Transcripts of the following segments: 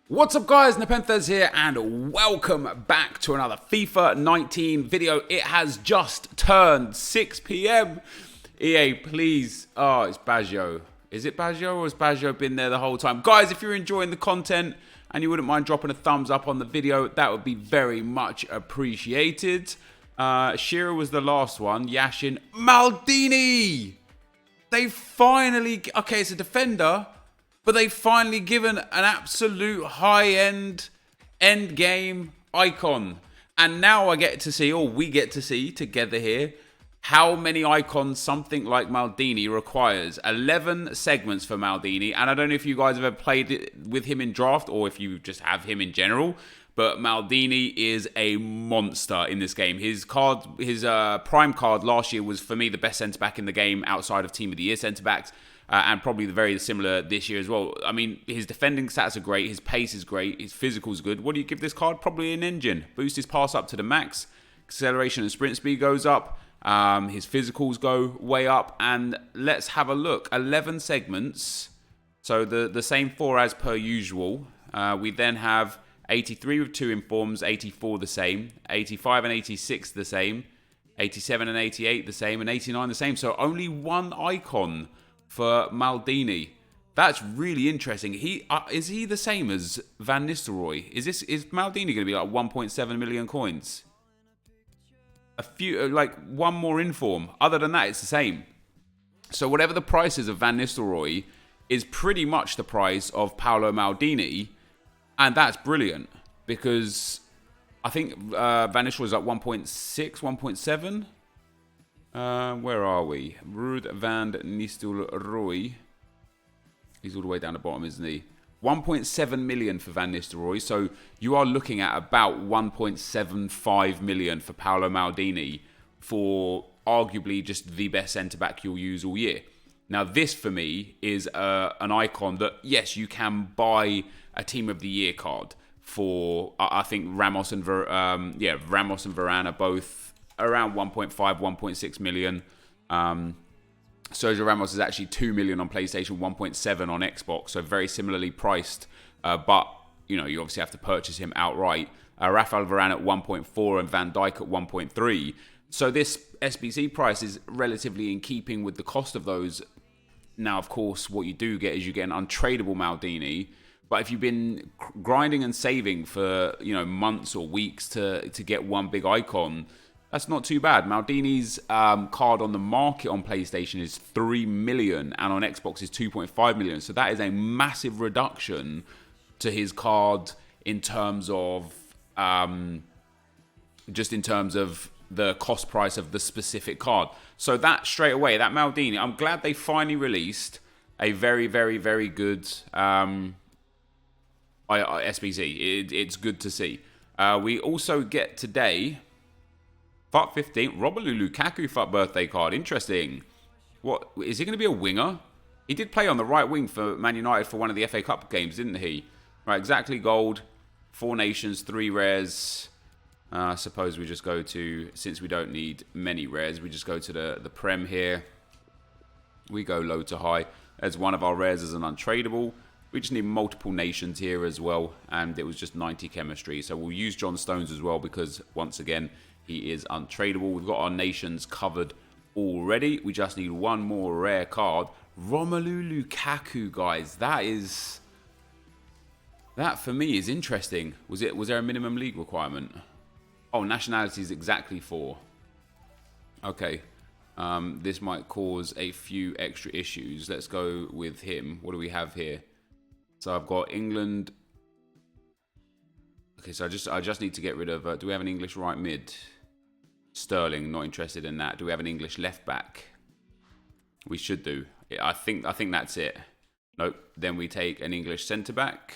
What's up guys, NepentheZ here and welcome back to another FIFA 19 video. It has just turned 6 PM. EA, please. Oh, it's Baggio. Is it Baggio or has Baggio been there the whole time? Guys, if you're enjoying the content and you wouldn't mind dropping a thumbs up on the video, that would be very much appreciated. Shearer was the last one. Yashin. Maldini! They finally... Okay, it's a defender. But they've finally given an absolute high-end, end-game icon. And now I get to see, or we get to see together here, how many icons something like Maldini requires. 11 segments for Maldini. And I don't know if you guys have ever played it with him in draft or if you just have him in general. But Maldini is a monster in this game. His card, his prime card last year was, for me, the best centre-back in the game outside of Team of the Year centre-backs. And probably very similar this year as well. I mean, his defending stats are great. His pace is great. His physical is good. What do you give this card? Probably an engine. Boost his pass up to the max. Acceleration and sprint speed goes up. His physicals go way up. And let's have a look. 11 segments. So the same 4 as per usual. We then have 83 with 2 informs. 84 the same. 85 and 86 the same. 87 and 88 the same. And 89 the same. So only one icon for Maldini. That's really interesting. Is he the same as Van Nistelrooy? Is Maldini going to be like 1.7 million coins? A few, like one more inform. Other than that, it's the same. So whatever the price is of Van Nistelrooy is pretty much the price of Paolo Maldini, and that's brilliant because I think Van Nistelrooy is like 1.6, 1.7. Where are we? Ruud van Nistelrooy. He's all the way down the bottom, isn't he? 1.7 million for Van Nistelrooy. So you are looking at about 1.75 million for Paolo Maldini for arguably just the best centre-back you'll use all year. Now this for me is an icon that, yes, you can buy a Team of the Year card for. I think Ramos and Varane are both around 1.5, 1.6 million. Sergio Ramos is actually 2 million on PlayStation, 1.7 on Xbox, so very similarly priced. But, you know, you obviously have to purchase him outright. Rafael Varane at 1.4 and Van Dijk at 1.3. So this SBC price is relatively in keeping with the cost of those. Now, of course, what you do get is you get an untradeable Maldini. But if you've been grinding and saving for, you know, months or weeks to get one big icon, that's not too bad. Maldini's card on the market on PlayStation is 3 million and on Xbox is 2.5 million. So that is a massive reduction to his card in terms of just in terms of the cost price of the specific card. So that straight away, that Maldini, I'm glad they finally released a very, very, very good SBC. It's good to see. We also get today FUT 15, Romelu Lukaku FUT birthday card. Interesting. What is he going to be, a winger? He did play on the right wing for Man United for one of the FA Cup games, didn't he? Right, exactly gold. 4 nations, 3 rares. I suppose we just go to, since we don't need many rares, we just go to the Prem here. We go low to high. There's one of our rares as an untradeable. We just need multiple nations here as well. And it was just 90 chemistry. So we'll use John Stones as well because, once again, he is untradeable. We've got our nations covered already. We just need one more rare card. Romelu Lukaku, guys. That for me is interesting. Was there a minimum league requirement? Oh, nationality is exactly 4. Okay. This might cause a few extra issues. Let's go with him. What do we have here? So I've got England. Okay, so I just need to get rid of. Do we have an English right mid? Sterling, not interested in that. Do we have an English left back? We should do. I think that's it. Nope. Then we take an English centre back,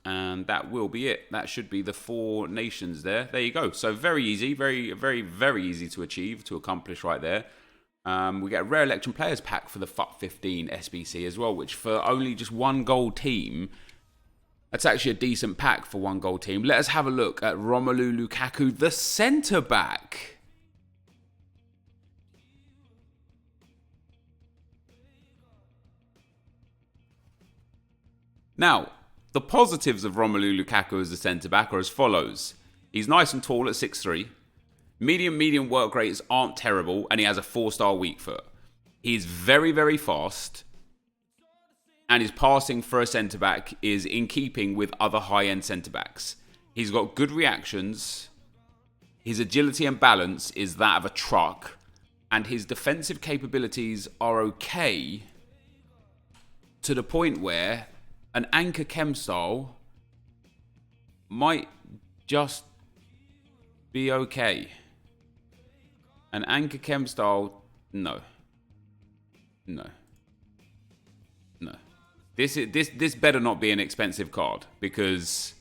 and that will be it. That should be the 4 nations there. There you go. So very easy, very, very, very easy to achieve, to accomplish right there. We get a rare election players pack for the FUT 15 SBC as well, which for only just 1 gold team. That's actually a decent pack for 1 gold team. Let us have a look at Romelu Lukaku, the centre-back. Now, the positives of Romelu Lukaku as a centre-back are as follows. He's nice and tall at 6'3". Medium work rates aren't terrible, and he has a 4-star weak foot. He's very, very fast, and his passing for a centre-back is in keeping with other high-end centre-backs. He's got good reactions. His agility and balance is that of a truck, and his defensive capabilities are okay to the point where an Anchor Chem style might just be okay. An Anchor Chem style, no. This better not be an expensive card, because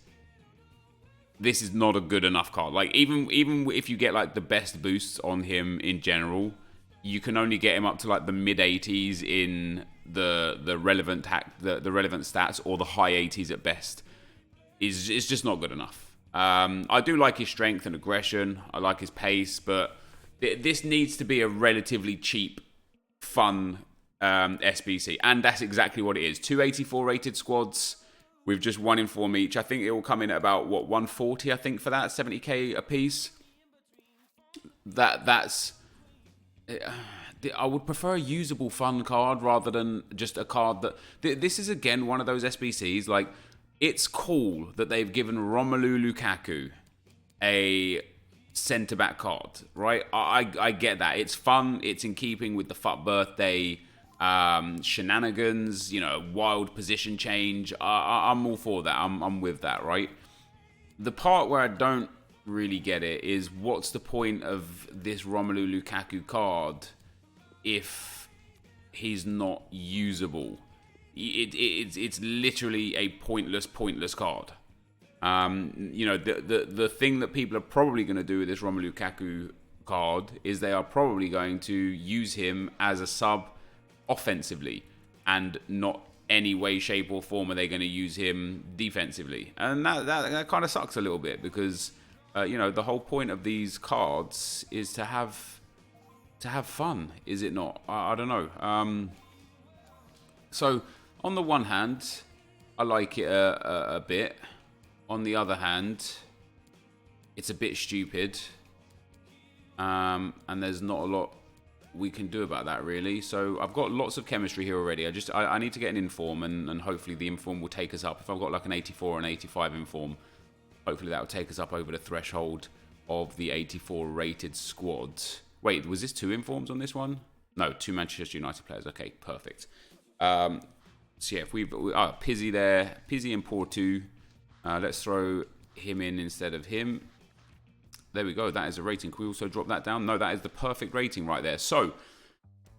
this is not a good enough card. Like, even if you get like the best boosts on him in general, you can only get him up to like the mid 80s in the relevant stats, or the high 80s at best. It's just not good enough. I do like his strength and aggression. I like his pace, but this needs to be a relatively cheap, fun SBC, and that's exactly what it is. 284 rated squads with just 1 inform each. I think it will come in at about 140. I think for that 70k a piece. That's. I would prefer a usable fun card rather than just a card that. This is again one of those SBCs. Like, it's cool that they've given Romelu Lukaku a centre-back card, right? I get that. It's fun. It's in keeping with the FUT birthday shenanigans, wild position change. I'm all for that. I'm with that, right? The part where I don't really get it is, what's the point of this Romelu Lukaku card if he's not usable? It's literally a pointless card. The thing that people are probably going to do with this Romelu Lukaku card is they are probably going to use him as a sub offensively, and not any way, shape or form are they going to use him defensively. And that kind of sucks a little bit, because the whole point of these cards is to have fun, is it not? I don't know. So on the one hand, I like it a bit. On the other hand, it's a bit stupid, and there's not a lot we can do about that, really. So I've got lots of chemistry here already. I need to get an inform, and hopefully the inform will take us up. If I've got like an 84 or an 85 inform, hopefully that will take us up over the threshold of the 84 rated squad. Wait, was this 2 informs on this one? No, 2 Manchester United players. Okay, perfect. So yeah, if we've Pizzi there, Pizzi and Porto. Let's throw him in instead of him. There we go. That is a rating. Can we also drop that down? No, that is the perfect rating right there. So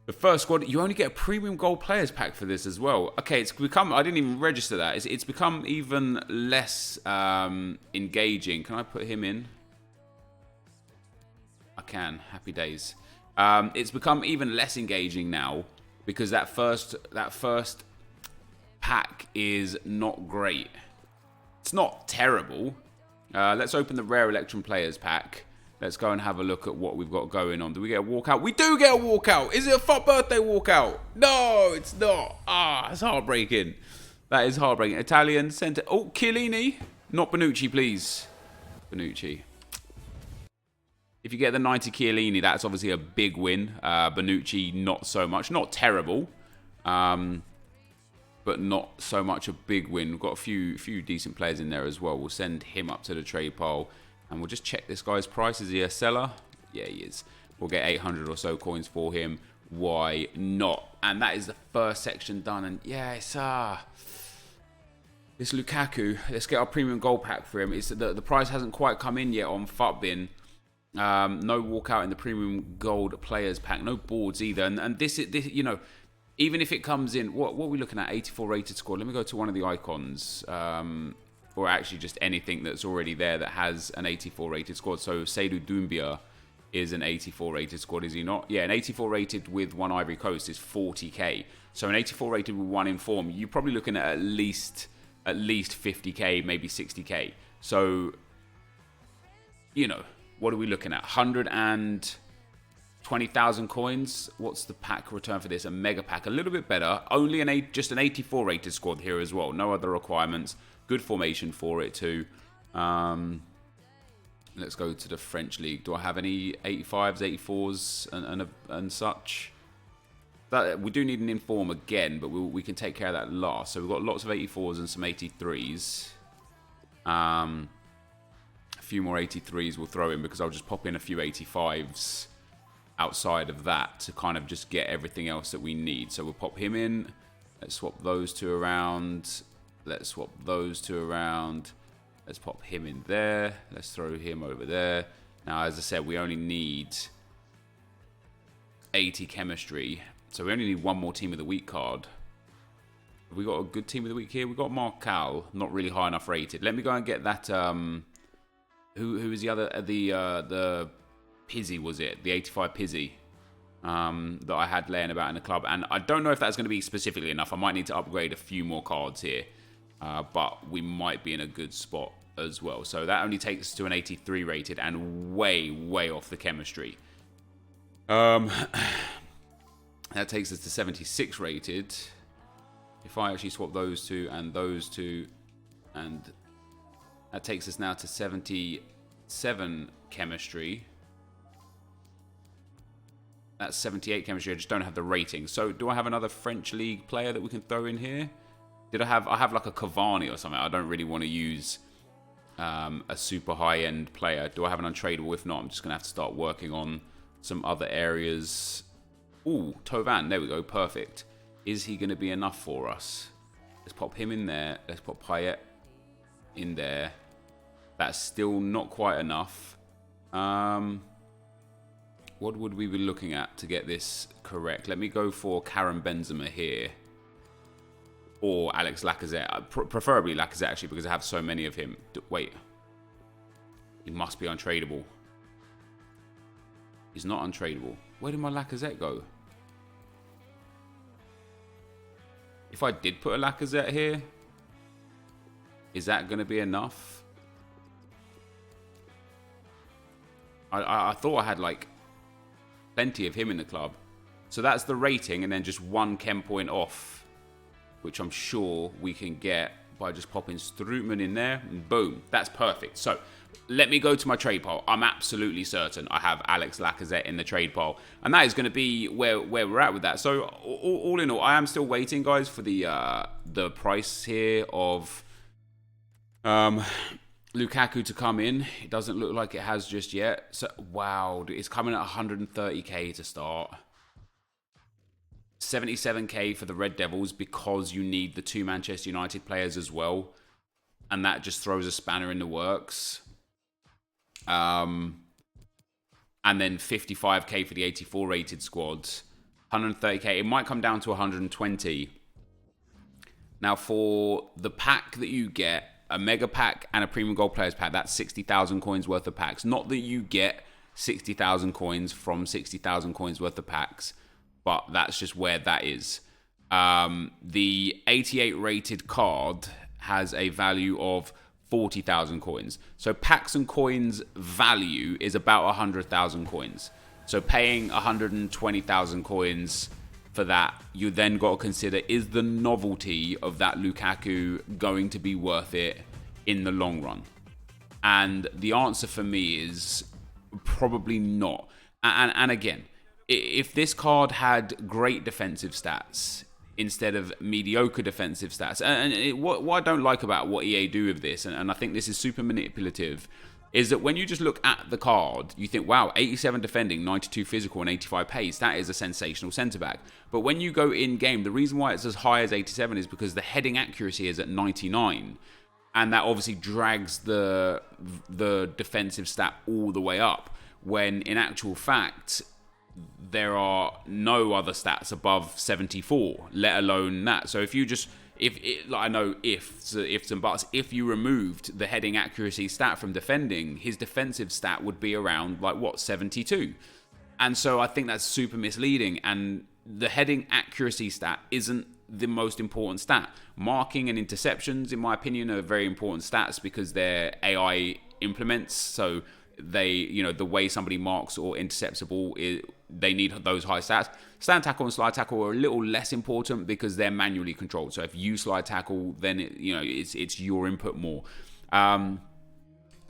the first squad, you only get a premium gold players pack for this as well. Okay, it's become, I didn't even register that. It's become even less engaging. Can I put him in? I can. Happy days. It's become even less engaging now, because that first pack is not great. It's not terrible. Let's open the Rare Electrum Players pack. Let's go and have a look at what we've got going on. Do we get a walkout? We do get a walkout. Is it a FUT birthday walkout? No, it's not. It's heartbreaking. That is heartbreaking. Italian centre. Oh, Chiellini. Not Bonucci, please. Bonucci. If you get the 90 Chiellini, that's obviously a big win. Bonucci, not so much. Not terrible. But not so much a big win. We've got a few decent players in there as well. We'll send him up to the trade pile, and we'll just check this guy's price. Is he a seller? Yeah, he is. We'll get 800 or so coins for him. Why not? And that is the first section done. And yeah, it's this Lukaku. Let's get our premium gold pack for him. It's the price hasn't quite come in yet on FUTBin. No walkout in the premium gold players pack. No boards either. And this even if it comes in, what are we looking at? 84 rated squad. Let me go to one of the icons. Or actually just anything that's already there that has an 84 rated squad. So Seydou Doumbia is an 84 rated squad, is he not? Yeah, an 84 rated with 1 Ivory Coast is 40k. So an 84 rated with 1 inform, you're probably looking at least 50k, maybe 60k. So, what are we looking at? 120 20,000 coins. What's the pack return for this? A mega pack, a little bit better. Only just an 84 rated squad here as well. No other requirements. Good formation for it too. Let's go to the French league. Do I have any 85s, 84s, and such? We do need an inform again, but we can take care of that last. So we've got lots of 84s and some 83s. A few more 83s we'll throw in because I'll just pop in a few 85s outside of that to kind of just get everything else that we need. So we'll pop him in. Let's swap those two around. Let's swap those two around. Let's pop him in there. Let's throw him over there. Now, as I said, we only need 80 chemistry. So we only need one more Team of the Week card. Have we got a good Team of the Week here? We've got Marcal, not really high enough rated. Let me go and get that. Who is the other? The Pizzy, was it? The 85 Pizzy that I had laying about in the club. And I don't know if that's going to be specifically enough. I might need to upgrade a few more cards here. But we might be in a good spot as well. So that only takes us to an 83 rated and way, way off the chemistry. That takes us to 76 rated. If I actually swap those two, and that takes us now to 77 chemistry. That's 78 chemistry. I just don't have the rating. So do I have another French league player that we can throw in here? I have like a Cavani or something. I don't really want to use a super high-end player. Do I have an untradeable? If not, I'm just going to have to start working on some other areas. Ooh, Tovan. There we go. Perfect. Is he going to be enough for us? Let's pop him in there. Let's pop Payet in there. That's still not quite enough. What would we be looking at to get this correct? Let me go for Karim Benzema here. Or Alex Lacazette. Preferably Lacazette, actually, because I have so many of him. Wait. He must be untradeable. He's not untradeable. Where did my Lacazette go? If I did put a Lacazette here, is that going to be enough? I thought I had, like, plenty of him in the club. So that's the rating, and then just one chem point off, which I'm sure we can get by just popping Strootman in there, and boom, that's perfect. So let me go to my trade pile. I'm absolutely certain I have Alex Lacazette in the trade pile, and that is going to be where we're at with that. So all in all, I am still waiting, guys, for the price here of Lukaku to come in. It doesn't look like it has just yet. So wow, it's coming at 130k to start. 77k for the Red Devils because you need the two Manchester United players as well, and that just throws a spanner in the works. And then 55k for the 84 rated squads, 130k. It might come down to 120. Now for the pack that you get, a mega pack and a premium gold players pack, that's 60,000 coins worth of packs. Not that you get 60,000 coins from 60,000 coins worth of packs, but that's just where that is. The 88 rated card has a value of 40,000 coins. So packs and coins value is about 100,000 coins. So paying 120,000 coins for that, you then got to consider, is the novelty of that Lukaku going to be worth it in the long run? And the answer for me is probably not. And again, if this card had great defensive stats instead of mediocre defensive stats, and what I don't like about what EA do with this, and I think this is super manipulative, is that when you just look at the card, you think, wow, 87 defending, 92 physical, and 85 pace, that is a sensational centre-back. But when you go in-game, the reason why it's as high as 87 is because the heading accuracy is at 99, and that obviously drags the defensive stat all the way up, when in actual fact, there are no other stats above 74, let alone that. So if you just, I know ifs and buts, if you removed the heading accuracy stat from defending, his defensive stat would be around, 72. And so I think that's super misleading. And the heading accuracy stat isn't the most important stat. Marking and interceptions, in my opinion, are very important stats because they're AI implements. So the way somebody marks or intercepts a ball, they need those high stats. Stand tackle and slide tackle are a little less important because they're manually controlled. So if you slide tackle, then it's your input more.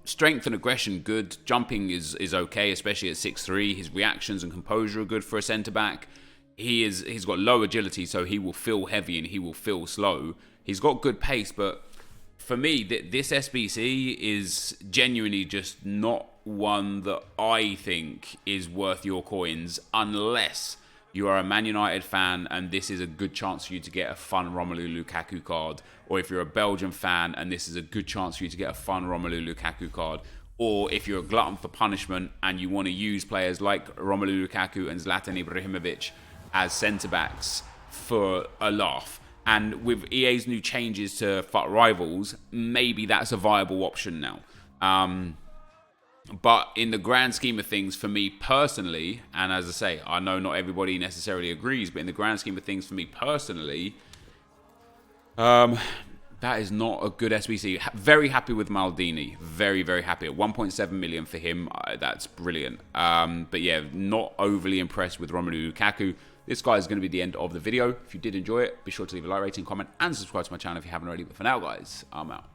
Strength and aggression, good. Jumping is okay, especially at 6'3". His reactions and composure are good for a centre back. He's got low agility, so he will feel heavy and he will feel slow. He's got good pace, but for me, this SBC is genuinely just not one that I think is worth your coins unless you are a Man United fan and this is a good chance for you to get a fun Romelu Lukaku card, or if you're a Belgian fan and this is a good chance for you to get a fun Romelu Lukaku card, or if you're a glutton for punishment and you want to use players like Romelu Lukaku and Zlatan Ibrahimovic as centre-backs for a laugh. And with EA's new changes to FUT Rivals, maybe that's a viable option now. But in the grand scheme of things, for me personally, and as I say, I know not everybody necessarily agrees, but in the grand scheme of things, for me personally, that is not a good SBC. Very happy with Maldini. Very, very happy. At 1.7 million for him, that's brilliant. But yeah, not overly impressed with Romelu Lukaku. This guy is going to be the end of the video. If you did enjoy it, be sure to leave a like, rating, comment, and subscribe to my channel if you haven't already. But for now, guys, I'm out.